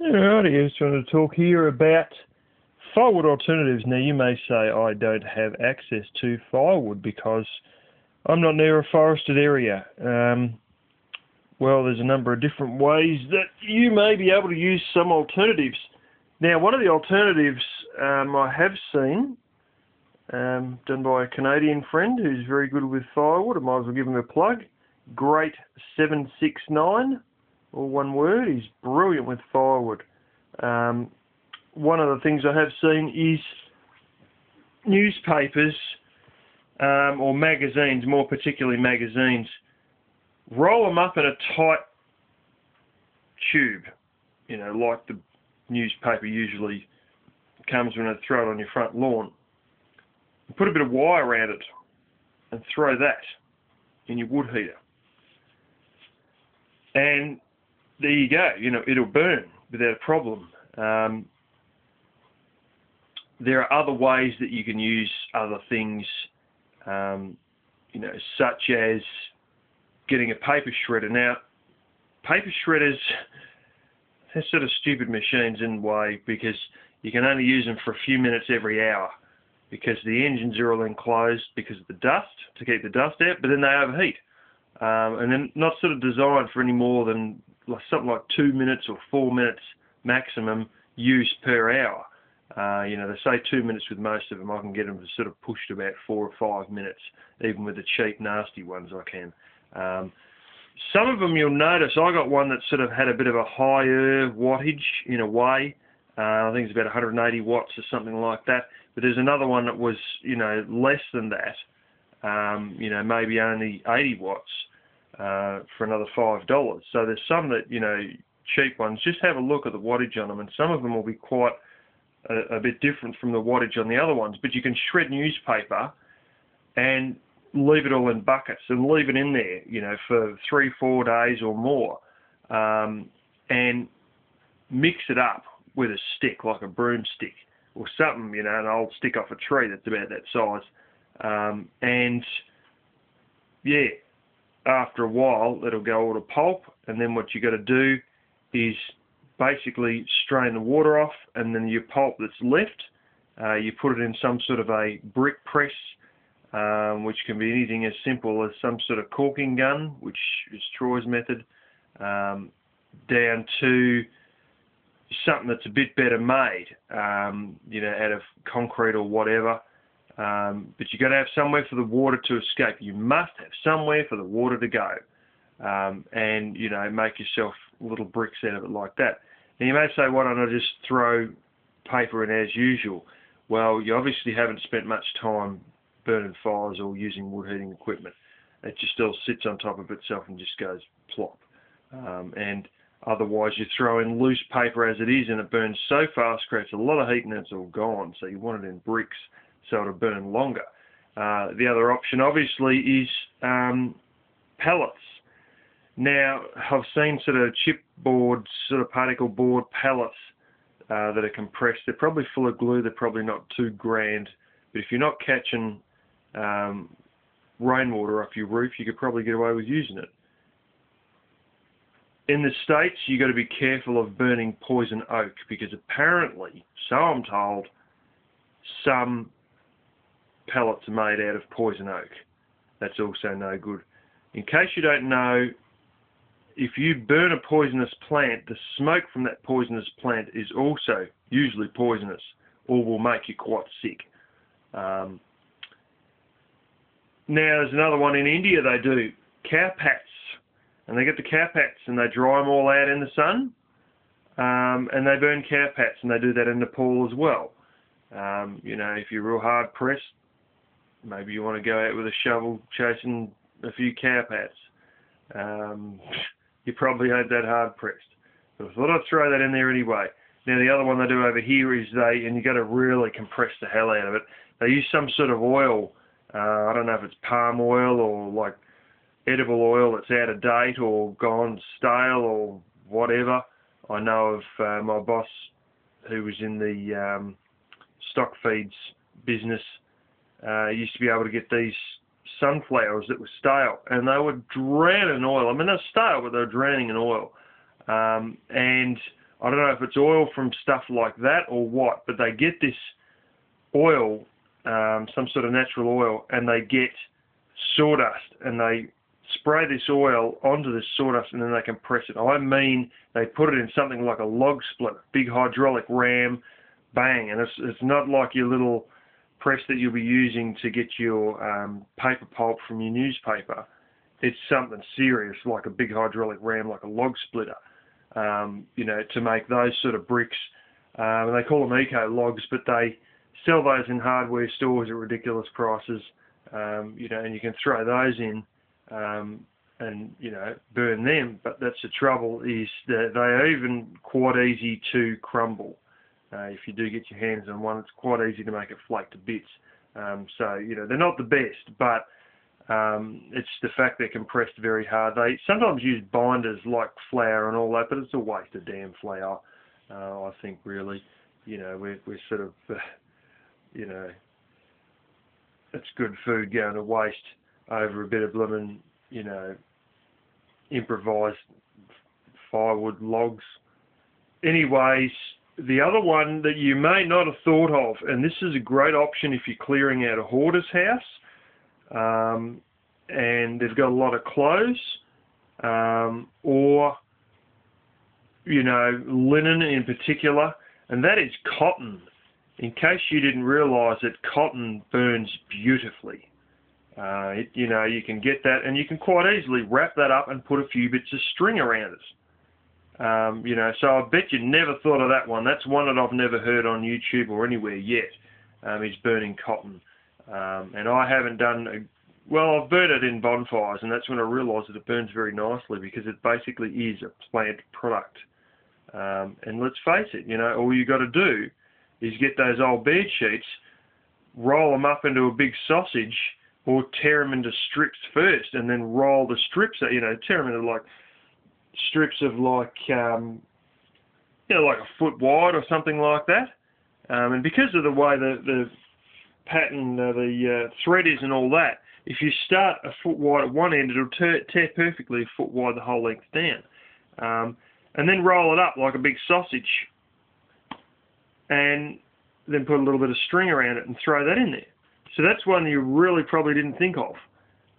Alrighty, I just wanted to talk here about firewood alternatives. Now, you may say I don't have access to firewood because I'm not near a forested area. Well, there's a number of different ways that you may be able to use some alternatives. Now, one of the alternatives I have seen done by a Canadian friend who's very good with firewood. I might as well give him a plug. Great 769, all one word. He's brilliant with firewood. One of the things I have seen is newspapers or magazines, more particularly magazines, roll them up in a tight tube, you know, like the newspaper usually comes when they throw it on your front lawn. Put a bit of wire around it and throw that in your wood heater. And there you go, you know, it'll burn without a problem. There are other ways that you can use other things, you know, such as getting a paper shredder. Now, paper shredders, they're sort of stupid machines in a way because you can only use them for a few minutes every hour because the engines are all enclosed because of the dust, to keep the dust out, but then they overheat. And they're not sort of designed for any more than something like 2 minutes or 4 minutes maximum use per hour. You know, they say 2 minutes with most of them. I can get them to sort of push to about 4 or 5 minutes, even with the cheap, nasty ones I can. Some of them you'll notice, I got one that sort of had a bit of a higher wattage in a way. I think it's about 180 watts or something like that. But there's another one that was, you know, less than that. You know, maybe only 80 watts for another $5. So there's some that, you know, cheap ones. Just have a look at the wattage on them, and some of them will be quite a bit different from the wattage on the other ones. But you can shred newspaper and leave it all in buckets and leave it in there, you know, for 3-4 days or more, and mix it up with a stick, like a broomstick or something, you know, an old stick off a tree that's about that size. And yeah, after a while it'll go all to pulp, and then what you got to do is basically strain the water off, and then your pulp that's left, you put it in some sort of a brick press, which can be anything as simple as some sort of caulking gun, which is Troy's method, down to something that's a bit better made, you know, out of concrete or whatever. But you've got to have somewhere for the water to escape. You must have somewhere for the water to go. And, you know, make yourself little bricks out of it like that. Now you may say, why don't I just throw paper in as usual? Well, you obviously haven't spent much time burning fires or using wood heating equipment. It just all sits on top of itself and just goes plop. And otherwise you throw in loose paper as it is and it burns so fast, creates a lot of heat, and it's all gone. So you want it in bricks so it'll burn longer. The other option obviously is pellets. Now, I've seen sort of chipboard, sort of particle board pellets that are compressed. They're probably full of glue. They're probably not too grand. But if you're not catching rainwater off your roof, you could probably get away with using it. In the States, you've got to be careful of burning poison oak because apparently, so I'm told, some pellets are made out of poison oak. That's also no good. In case you don't know, if you burn a poisonous plant, the smoke from that poisonous plant is also usually poisonous or will make you quite sick. Now, there's another one in India. They do cow pats, and they get the cow pats and they dry them all out in the sun, and they burn cow pats, and they do that in Nepal as well. You know, if you're real hard pressed, maybe you want to go out with a shovel chasing a few cow pats. You probably ain't that hard pressed, but I thought I'd throw that in there anyway. Now the other one they do over here is and you got to really compress the hell out of it. They use some sort of oil. I don't know if it's palm oil or like edible oil that's out of date or gone stale or whatever. I know of my boss who was in the stock feeds business used to be able to get these sunflowers that were stale, and they were drowning in oil. I mean, they're stale, but they're drowning in oil. And I don't know if it's oil from stuff like that or what, but they get this oil, some sort of natural oil, and they get sawdust, and they spray this oil onto this sawdust, and then they compress it. I mean, they put it in something like a log splitter, big hydraulic ram, bang, and it's not like your little press that you'll be using to get your paper pulp from your newspaper. It's something serious, like a big hydraulic ram, like a log splitter, you know, to make those sort of bricks. And they call them eco logs, but they sell those in hardware stores at ridiculous prices, you know, and you can throw those in and, you know, burn them. But that's the trouble, is that they are even quite easy to crumble. If you do get your hands on one, it's quite easy to make it flake to bits. So, you know, they're not the best, but it's the fact they're compressed very hard. They sometimes use binders like flour and all that, but it's a waste of damn flour, I think, really. You know, we're sort of, you know, it's good food going to waste over a bit of blooming, you know, improvised firewood logs. Anyways, the other one that you may not have thought of, and this is a great option if you're clearing out a hoarder's house, and they've got a lot of clothes, or, you know, linen in particular, and that is cotton. In case you didn't realise that cotton burns beautifully. You know, you can get that, and you can quite easily wrap that up and put a few bits of string around it. You know, so I bet you never thought of that one. That's one that I've never heard on YouTube or anywhere yet, is burning cotton. And I haven't done, well, I've burnt it in bonfires, and that's when I realised that it burns very nicely, because it basically is a plant product. And let's face it, you know, all you got to do is get those old bed sheets, roll them up into a big sausage, or tear them into strips first, and then roll the strips, you know, tear them into like strips of like, you know, like a foot wide or something like that. And because of the way the pattern, the thread is and all that, if you start a foot wide at one end, it'll tear perfectly a foot wide the whole length down. And then roll it up like a big sausage, and then put a little bit of string around it and throw that in there. So that's one you really probably didn't think of.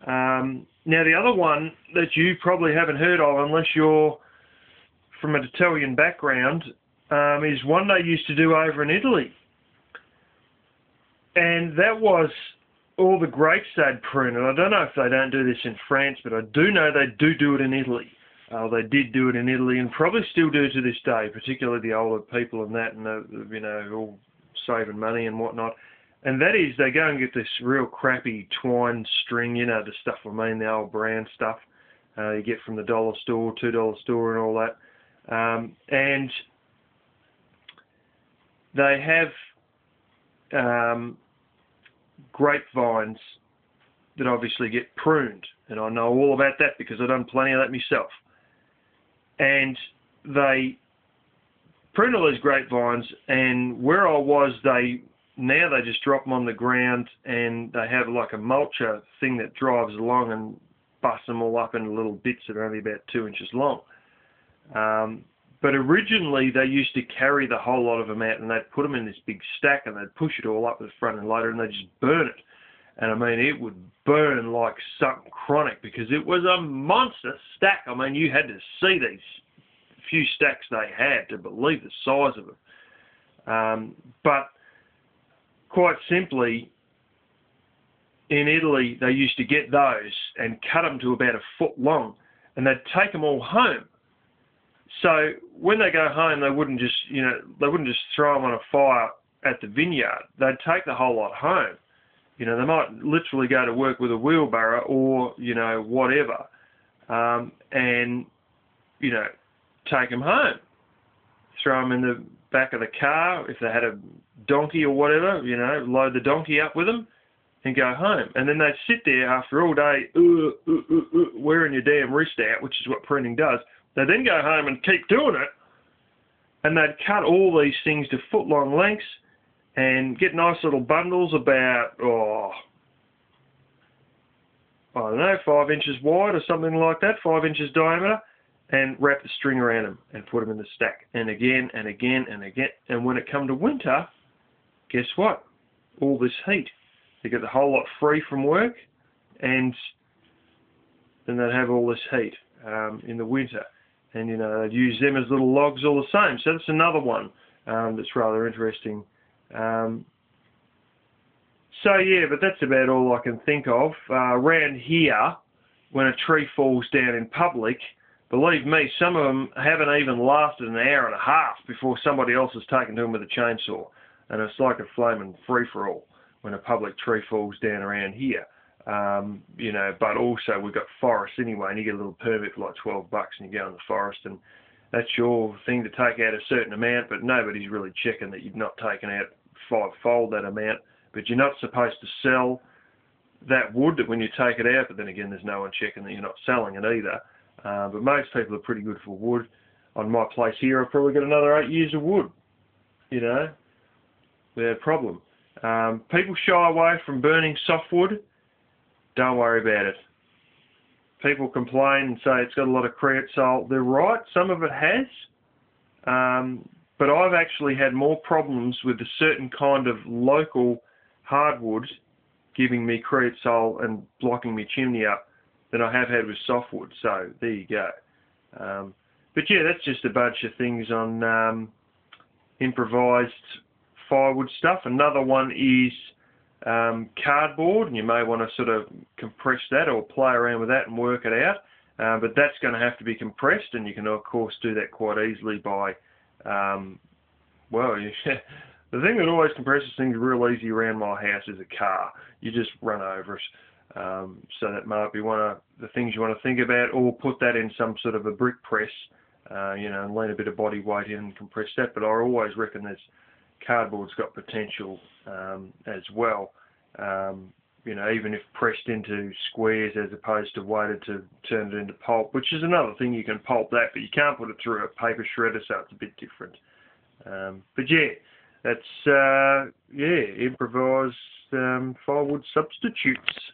Now the other one that you probably haven't heard of, unless you're from an Italian background, is one they used to do over in Italy. And that was all the grapes they'd prune. And I don't know if they don't do this in France, but I do know they do it in Italy. They did do it in Italy, and probably still do to this day, particularly the older people and that, and you know, all saving money and whatnot. And that is, they go and get this real crappy twine string, you know, the stuff, I mean, the old brand stuff you get from the dollar store, $2 store and all that. And they have grapevines that obviously get pruned. And I know all about that because I've done plenty of that myself. And they prune all these grapevines, and where I was, now they just drop them on the ground, and they have like a mulcher thing that drives along and busts them all up into little bits that are only about 2 inches long. But originally they used to carry the whole lot of them out, and they'd put them in this big stack, and they'd push it all up to the front and loader, and they'd just burn it. And I mean, it would burn like something chronic, because it was a monster stack. I mean, you had to see these few stacks they had to believe the size of them. But quite simply, in Italy, they used to get those and cut them to about a foot long, and they'd take them all home. So when they go home, they wouldn't just, you know, they wouldn't just throw them on a fire at the vineyard. They'd take the whole lot home. You know, they might literally go to work with a wheelbarrow or, you know, whatever, and, you know, take them home. Throw them in the back of the car. If they had a donkey or whatever, you know, load the donkey up with them and go home. And then they'd sit there after all day, wearing your damn wrist out, which is what pruning does. They'd then go home and keep doing it, and they'd cut all these things to foot-long lengths and get nice little bundles about, I don't know, 5 inches wide or something like that, 5 inches diameter, and wrap the string around them and put them in the stack, and again and again and again. And when it come to winter, guess what? All this heat. They get the whole lot free from work, and then they'd have all this heat in the winter. And, you know, they'd use them as little logs all the same. So that's another one that's rather interesting. So, yeah, but that's about all I can think of. Around here, when a tree falls down in public, believe me, some of them haven't even lasted an hour and a half before somebody else has taken to them with a chainsaw. And it's like a flaming free-for-all when a public tree falls down around here. You know, but also we've got forests anyway, and you get a little permit for like $12 and you go in the forest, and that's your thing to take out a certain amount, but nobody's really checking that you've not taken out fivefold that amount. But you're not supposed to sell that wood when you take it out, but then again, there's no one checking that you're not selling it either. But most people are pretty good for wood. On my place here, I've probably got another 8 years of wood, you know, without a problem. People shy away from burning softwood. Don't worry about it. People complain and say it's got a lot of creosote. They're right, some of it has. But I've actually had more problems with a certain kind of local hardwood giving me creosote and blocking my chimney up than I have had with softwood. So there you go. But yeah, that's just a bunch of things on improvised firewood stuff. Another one is cardboard, and you may want to sort of compress that or play around with that and work it out. But that's going to have to be compressed, and you can of course do that quite easily by, well, the thing that always compresses things real easy around my house is a car. You just run over it. So that might be one of the things you want to think about, or put that in some sort of a brick press, you know, and lean a bit of body weight in and compress that. But I always reckon there's cardboard's got potential as well. You know, even if pressed into squares as opposed to weighted to turn it into pulp, which is another thing, you can pulp that, but you can't put it through a paper shredder, so it's a bit different. But yeah, that's, yeah, improvised firewood substitutes.